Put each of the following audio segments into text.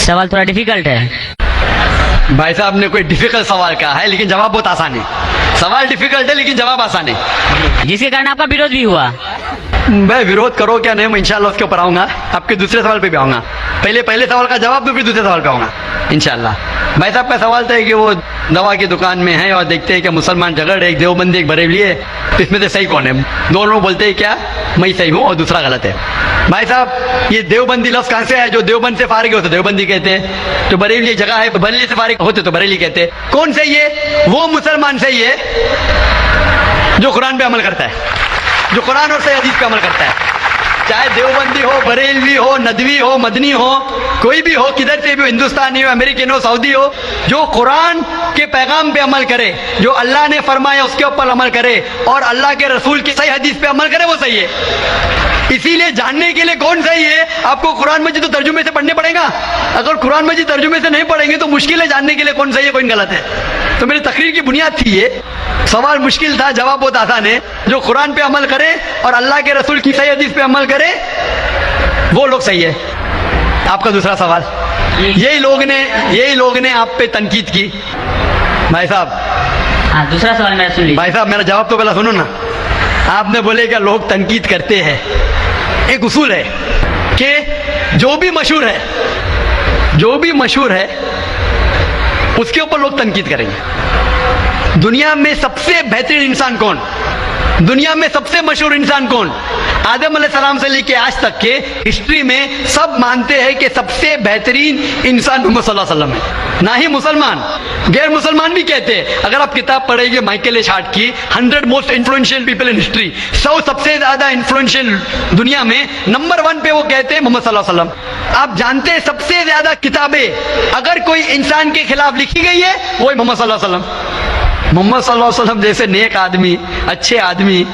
सवाल थोड़ा डिफिकल्ट है। भाई साहब ने कोई डिफिकल्ट सवाल कहा है, लेकिन जवाब बहुत आसान है। सवाल डिफिकल्ट है लेकिन जवाब आसान है, जिसके कारण आपका विरोध भी हुआ। मैं विरोध करो क्या नहीं, मैं इंशाल्लाह उसके ऊपर आऊंगा, आपके दूसरे सवाल पे भी आऊंगा। पहले सवाल का जवाब दूं, फिर दूसरे सवाल पे आऊंगा इंशाल्लाह। भाई साहब का सवाल था कि वो दवा की दुकान में है और देखते हैं कि मुसलमान झगड़ रहे, एक देवबंदी एक बरेली है, तो इसमें से सही कौन है? दोनों बोलते हैं क्या मैं सही हूँ और दूसरा गलत है। भाई साहब ये देवबंदी लफ्ज कहां से है? जो देवबंद से फारिग होते देवबंदी कहते हैं, जो बरेली जगह है बरेली से फारिग होते तो बरेली कहते हैं। कौन सही है? वो मुसलमान सही है जो कुरान पे अमल करता है, जो कुरान और सही हदीस पे अमल करता है। चाहे देवबंदी हो, बरेलवी हो, नदवी हो, मदनी हो, कोई भी हो, किधर से भी हो, हिंदुस्तानी हो, अमेरिकन हो, सऊदी हो, जो कुरान के पैगाम पे अमल करे, जो अल्लाह ने फरमाया उसके ऊपर अमल करे और अल्लाह के रसूल की सही हदीस पे अमल करे, वो सही है। इसीलिए जानने के लिए कौन सही है, आपको कुरान मजीद तो तर्जुमे से पढ़ने पड़ेगा। अगर कुरान मजीद तर्जुमे से नहीं पढ़ेंगे तो मुश्किल है जानने के लिए कौन सही है कौन गलत है। तो मेरी तकरीर की बुनियाद थी ये। सवाल मुश्किल था, जवाब बहुत आसान है। जो कुरान पे अमल करे और अल्लाह के रसूल की सही हदीस पे अमल करे, वो लोग सही है। आपका दूसरा सवाल, यही लोग ने आप पे तनकीद की। भाई साहब, हाँ, दूसरा सवाल मेरा सुन लीजिए। भाई साहब मेरा जवाब तो पहला सुनो ना। आपने बोले क्या लोग तनकीद करते हैं। एक उसूल है कि जो भी मशहूर है उसके ऊपर लोग तनकीद करेंगे। दुनिया में सबसे बेहतरीन इंसान कौन? दुनिया में सबसे मशहूर इंसान कौन? आदम अलैहिस्सलाम से लेके आज तक के हिस्ट्री में सब मानते हैं कि सबसे बेहतरीन इंसान मोहम्मद सल्लल्लाहु अलैहि वसल्लम है। ना ही मुसलमान, गैर मुसलमान भी कहते हैं। अगर आप किताब पढ़ेंगे माइकल एच हार्ट की 100 most influential people in history, 100 सबसे ज्यादा इन्फ्लुएंशियल दुनिया में, नंबर 1 पे वो कहते हैं मोहम्मद सल्लल्लाहु अलैहि वसल्लम। आप जानते हैं सबसे ज्यादा किताबें अगर कोई इंसान के खिलाफ लिखी गई है वो मोहम्मद सल्लल्लाहु अलैहि वसल्लम। मोहम्मद सल्लल्लाहु अलैहि वसल्लम जैसे नेक आदमी, अच्छे आदमी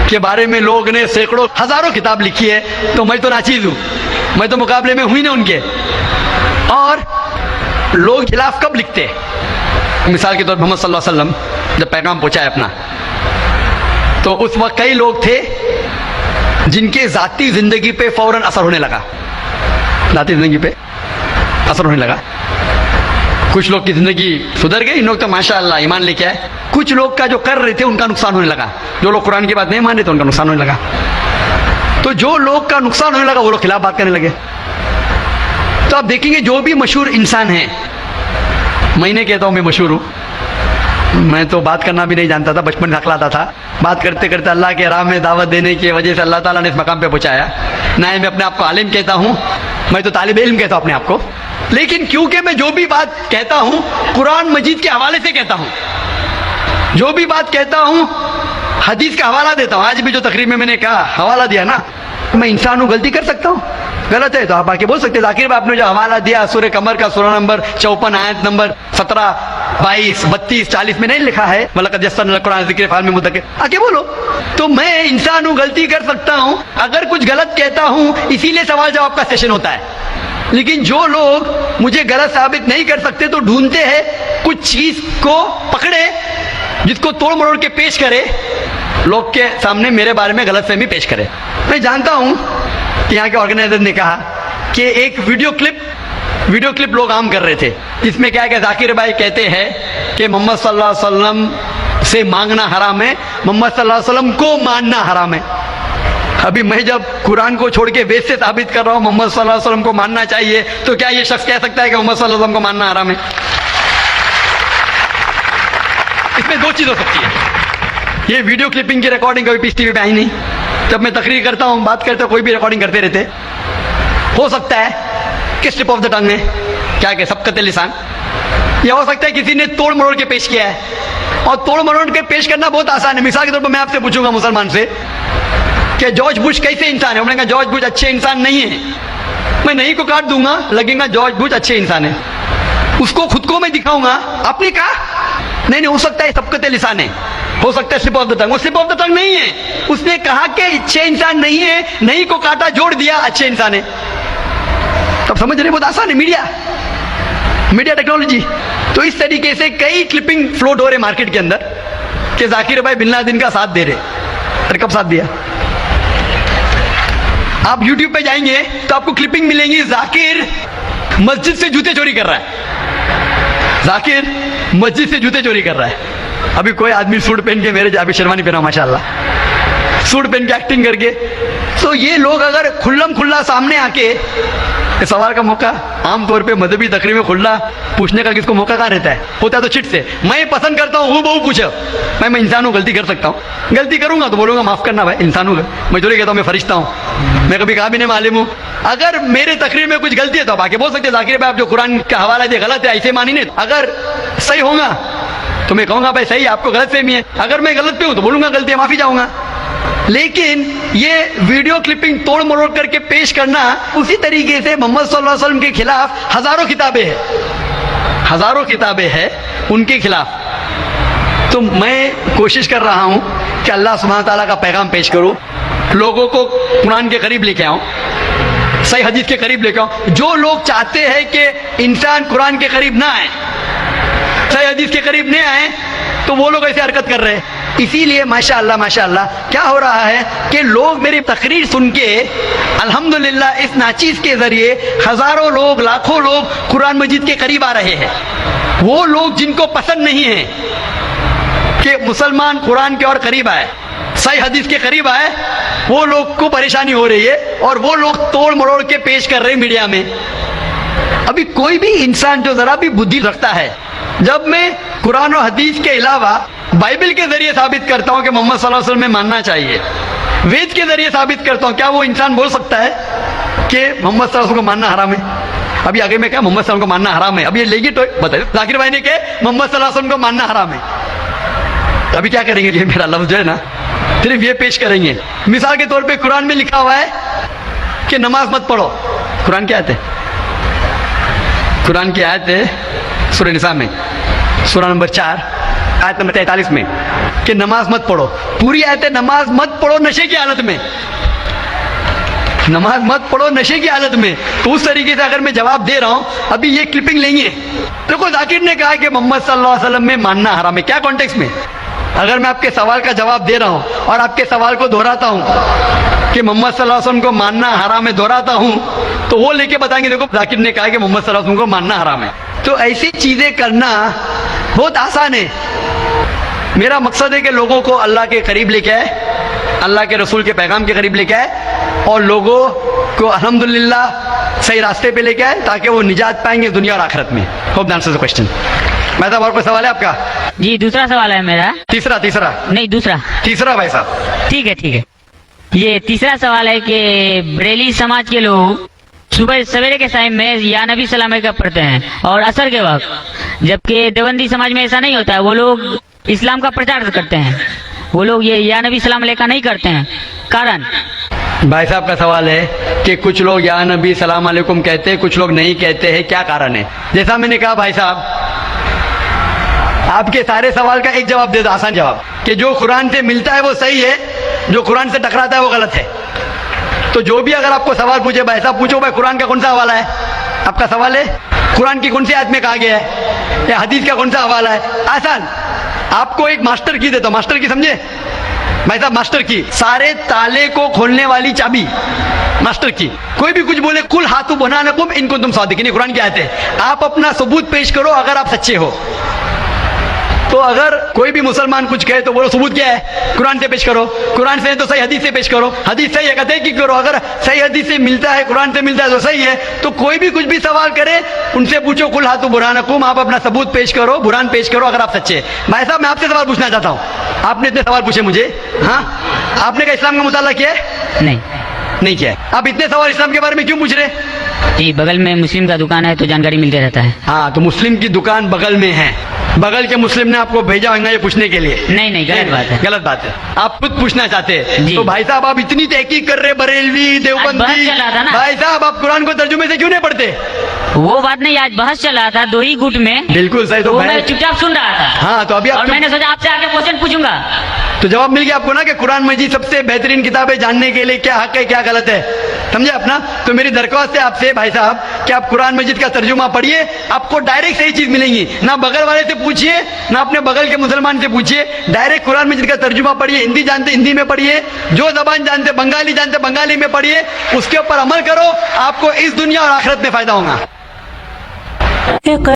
के बारे में लोग ने सैकड़ों हजारों किताब लिखी है, तो मैं तो नाचीज हूं, मैं तो मुकाबले में हुई ना उनके। और लोग खिलाफ कब लिखते हैं? मिसाल के तौर पर मोहम्मद सल्लल्लाहु अलैहि वसल्लम जब पैगाम पहुंचा है अपना, तो उस वक्त कई लोग थे जिनके जाती जिंदगी पे फौरन असर होने लगा, जाती जिंदगी पे असर होने लगा। कुछ लोग की जिंदगी सुधर गई, इन लोग तो माशाअल्लाह ईमान लेके आए। कुछ लोग का जो कर रहे थे उनका नुकसान होने लगा, जो लोग कुरान की बात नहीं मान रहे थे उनका नुकसान होने लगा। तो जो लोग का नुकसान होने लगा वो लोग खिलाफ बात करने लगे। तो आप देखेंगे जो भी मशहूर इंसान है, मैं नहीं कहता हूं मैं मशहूर हूं, मैं तो बात करना भी नहीं जानता था, बचपन में हकलाता था। बात करते करते अल्लाह के राह में दावत देने की वजह से अल्लाह ताला ने इस मकाम पे पहुंचाया। ना ही मैं अपने आप को आलिम कहता हूं, मैं तो तालिब इल्म कहता हूं अपने आप को। लेकिन क्योंकि मैं जो भी बात कहता हूं कुरान मजीद के हवाले से कहता हूं, जो भी बात कहता हूं हदीस का हवाला देता हूं। आज भी जो तकरीर में मैंने कहा हवाला दिया ना, मैं इंसान हूं, गलती कर सकता हूं, गलत है तो आप आके बोल सकते हैं। जाकिर भाई आपने जो हवाला दिया सूरह कमर का सूरा नंबर 54 आयत नंबर 17, 22, 32, 40 में नहीं लिखा है वलक़द यस्सरना कुरान ज़िक्र फ़हल में मुद्दकिर, आके बोलो। तो मैं इंसान हूं, गलती कर सकता हूं, अगर कुछ गलत कहता हूं इसीलिए सवाल जवाब का सेशन होता है। लेकिन जो लोग मुझे गलत साबित नहीं कर सकते तो ढूंढते हैं कुछ चीज को पकड़े जिसको तोड़ मरोड़ के पेश करे, लोग के सामने मेरे बारे में गलत फहमी पेश करे। मैं जानता हूं कि यहाँ के ऑर्गेनाइजर ने कहा कि एक वीडियो क्लिप लोग आम कर रहे थे, जिसमें क्या है कि जाकिर भाई कहते हैं कि मोहम्मद सल्लल्लाहु अलैहि वसल्लम से मांगना हराम है, मोहम्मद सल्लल्लाहु अलैहि वसल्लम को मानना हराम है। अभी मैं जब कुरान को छोड़ के वेद से साबित कर रहा हूं मोहम्मद सल्लल्लाहु अलैहि वसल्लम को मानना चाहिए, तो क्या ये शख्स कह सकता है कि मोहम्मद सल्लल्लाहु अलैहि वसल्लम को मानना हराम है? इसमें दो चीज हो सकती है। ये वीडियो क्लिपिंग की रिकॉर्डिंग कभी पीस टीवी पे आई नहीं। जब मैं तकरीर करता हूं, बात करता हूं, कोई भी रिकॉर्डिंग करते रहते। हो सकता है कि स्लिप ऑफ द टंग है, क्या कहे सबकत लिसान, या हो सकता है किसी ने तोड़ मरोड़ के पेश किया है। और तोड़ मरोड़ के पेश करना बहुत आसान है। मिसाल के तौर पर मैं आपसे पूछूंगा मुसलमान से कि जॉर्ज बुश कैसे इंसान है, उन्होंने कहा जॉर्ज बुश अच्छे इंसान नहीं है, मैं नहीं को काट दूंगा, लगेगा जॉर्ज बुश अच्छे इंसान है। उसको खुद को मैं दिखाऊंगा, आपने कहा नहीं, हो सकता है सबकत लिसान है, हो सकता है स्लिप ऑफ द टंग, वो स्लिप ऑफ द टंग नहीं है। उसने कहा कि अच्छे इंसान नहीं है, नहीं को काटा जोड़ दिया अच्छे इंसान है। तब समझ रहे बहुत आसान है, मीडिया टेक्नोलॉजी। तो इस तरीके से कई क्लिपिंग फ्लोट हो रहे मार्केट के अंदर कि जाकिर भाई बिन लादेन का साथ दे रहे। अरे कब साथ दिया? आप YouTube पे जाएंगे तो आपको क्लिपिंग मिलेंगी, जाकिर मस्जिद से जूते चोरी कर रहा है। जाकिर मस्जिद से जूते चोरी कर रहा है। अभी कोई आदमी सूट पहन के, मेरे अभी शेरवानी पहना माशाल्लाह, सूट पहन के एक्टिंग करके, तो ये लोग अगर खुल्लम खुल्ला सामने आके इस सवाल का मौका, आमतौर पे मजहबी तकरीर में खुल्ला पूछने का किसको मौका कहाँ रहता है, होता है तो चिट से। मैं पसंद करता हूँ बहु पूछो, मैं इंसान हूँ, गलती कर सकता हूँ, गलती करूंगा तो बोलूंगा माफ करना भाई, इंसान हूँ, मैं थोड़ी कहता हूँ मैं फरिश्ता हूँ, मैं कभी कहा भी नहीं मालूम हूँ। अगर मेरे तकरीर में कुछ गलती है तो आप आके बोल सकते, जाकिर भाई आप जो कुरान का हवाला दिया गलत है, ऐसे मानी नहीं। अगर सही होगा तो मैं कहूंगा भाई सही, आपको गलत फहमी है। अगर मैं गलत पे हूं तो बोलूंगा गलती है, माफी चाहूंगा। लेकिन ये वीडियो क्लिपिंग तोड़ मरोड़ करके पेश करना, उसी तरीके से मोहम्मद सल्लल्लाहु अलैहि वसल्लम के खिलाफ हजारों किताबें हैं उनके खिलाफ। तो मैं कोशिश कर रहा हूं कि अल्लाह सुब्हानहू तआला का पैगाम पेश करूं, लोगों को कुरान के करीब लेके आऊं, सही हदीस के करीब लेके आऊं। जो लोग चाहते हैं कि इंसान कुरान के करीब ना आए, सही हदीस के करीब नहीं आए, तो वो लोग ऐसे हरकत कर रहे हैं। इसीलिए माशाअल्लाह क्या हो रहा है कि लोग मेरी तकरीर सुन के अल्हम्दुलिल्लाह इस नाचीज के जरिए हजारों लोग, लाखों लोग कुरान मजीद के करीब आ रहे हैं। वो लोग जिनको पसंद नहीं है कि मुसलमान कुरान के और करीब आए, सही हदीस के करीब आए, वो लोग को परेशानी हो रही है और वो लोग तोड़ मरोड़ के पेश कर रहे हैं मीडिया में। अभी कोई भी इंसान जो जरा भी बुद्धि रखता है, जब मैं कुरान और हदीस के अलावा बाइबल के जरिए साबित करता हूं कि मोहम्मद सल्लल्लाहु अलैहि वसल्लम में मानना चाहिए, वेद के जरिए साबित करता हूं, क्या वो इंसान बोल सकता है कि मोहम्मद सल्लल्लाहु अलैहि वसल्लम को मानना हराम है? अभी आगे मैं क्या मोहम्मद सल्लल्लाहु अलैहि वसल्लम को मानना हराम है, अभी ये लेगी तो बताइए, जाकिर भाई ने कहा मोहम्मद सल्लल्लाहु अलैहि वसल्लम को मानना हराम है। अभी क्या करेंगे, ये मेरा लफ्ज जो है ना, सिर्फ ये पेश करेंगे। मिसाल के तौर पे कुरान में लिखा हुआ है कि नमाज मत पढ़ो, कुरान की आयत है, कुरान की आयत है सूरह निसा में, सूरह नंबर 4 आयत नंबर 43 में, कि नमाज मत पढ़ो। पूरी आयत है नमाज मत पढ़ो नशे की हालत में, नमाज मत पढ़ो नशे की हालत में। तो उस तरीके से अगर मैं जवाब दे रहा हूं, अभी ये क्लिपिंग लेंगे, देखो जाकिर ने कहा कि मोहम्मद सल्लल्लाहु अलैहि वसल्लम में मानना हराम है, क्या कॉन्टेक्स्ट में? अगर मैं आपके सवाल का जवाब दे रहा हूं और आपके सवाल को दोहराता हूं कि मोहम्मद सल्लल्लाहु अलैहि वसल्लम को मानना हराम है, दोहराता हूं, तो वो लेके बताएंगे देखो जाकिर ने कहा कि मोहम्मद सल्लल्लाहु अलैहि वसल्लम को मानना हराम है। तो ऐसी चीजें करना बहुत आसान है। मेरा मकसद है कि लोगों को अल्लाह के करीब लेके आए, अल्लाह के रसूल के पैगाम के करीब लेके आए और लोगों को अल्हम्दुलिल्लाह सही रास्ते पे लेके आए, ताकि वो निजात पाएंगे दुनिया और आखिरत में। Hope the answer the question. मैं साहब और कोई सवाल है आपका? जी दूसरा सवाल है मेरा। तीसरा नहीं दूसरा। तीसरा भाई साहब। ठीक है। ये तीसरा सवाल है कि बरेली समाज के लोग सुबह सवेरे के टाइम में या नबी सलाम का पढ़ते हैं और असर के वक्त, जबकि देवबंदी समाज में ऐसा नहीं होता है, वो लोग इस्लाम का प्रचार करते हैं, वो लोग ये या नबी सलाम अलैका नहीं करते हैं, कारण? भाई साहब का सवाल है कि कुछ लोग या नबी सलाम अलैकुम कहते हैं, कुछ लोग नहीं कहते हैं, क्या कारण है? जैसा मैंने कहा भाई साहब, आपके सारे सवाल का एक जवाब दे दो, आसान जवाब, कि जो कुरान से मिलता है वो सही है, जो कुरान से टकराता है वो गलत है। तो जो भी अगर आपको सवाल पूछे, भाई साहब पूछो भाई कुरान का कौन सा हवाला है, आपका सवाल है कुरान की कौन सी आयत में कहा गया है, या हदीस का कौन सा हवाला है, आसान। आपको एक मास्टर की देता हूं, मास्टर की समझे भाई साहब, मास्टर की, सारे ताले को खोलने वाली चाबी मास्टर की। कोई भी कुछ बोले, कुल हाथू बनाना कुम इनको तुम सादिकीन, कुरान की आयत है। आप अपना सबूत पेश करो अगर आप सच्चे हो। तो अगर कोई भी मुसलमान कुछ कहे तो बोलो सबूत क्या है, कुरान से पेश करो, कुरान से है तो सही हदीस से पेश करो, हदीस सही है कहते हैं कि करो, अगर सही हदीस से मिलता है, कुरान से मिलता है तो सही है। तो कोई भी कुछ भी सवाल करे उनसे पूछो, कुल हाथू बुरहानकुम, आप अपना सबूत पेश करो, बुरहान पेश करो अगर आप सच्चे। भाई साहब मैं आपसे सवाल पूछना चाहता हूँ, आपने इतने सवाल पूछे मुझे, हाँ आपने क्या इस्लाम का मुताला किया है? नहीं किया है। आप इतने सवाल इस्लाम के बारे में क्यों पूछ रहे? जी बगल में मुस्लिम का दुकान है तो जानकारी मिलते रहता है। हाँ तो मुस्लिम की दुकान बगल में है, बगल के मुस्लिम ने आपको भेजा होगा ये पूछने के लिए? नहीं गलत बात है, गलत बात है। आप खुद पूछना चाहते हैं। तो भाई साहब आप इतनी तहकीक कर रहे, बरेलवी देवबंदी, भाई साहब आप कुरान को तर्जुमे से क्यों नहीं पढ़ते? वो बात नहीं, आज बहस चल रहा था दो ही गुट में। बिल्कुल सही। तो मैं चुपचाप सुन रहा था। हाँ तो अभी और मैंने सोचा आपसे आके क्वेश्चन पूछूंगा, तो जवाब मिल गया आपको ना कि कुरान मजीद सबसे बेहतरीन किताब है जानने के लिए क्या हक है क्या गलत है, समझे अपना? तो मेरी दरख्वास्त है आपसे भाई साहब कि आप कुरान मजीद का तर्जुमा पढ़िए, आपको डायरेक्ट सही चीज मिलेंगी। ना बगल वाले से पूछिए, ना अपने बगल के मुसलमान से पूछिए, डायरेक्ट कुरान मजीद का तर्जुमा पढ़िए। हिंदी जानते हिंदी में पढ़िए, जो जबान जानते बंगाली जानते बंगाली में पढ़िए, उसके ऊपर अमल करो, आपको इस दुनिया और आखिरत में फायदा होगा। एक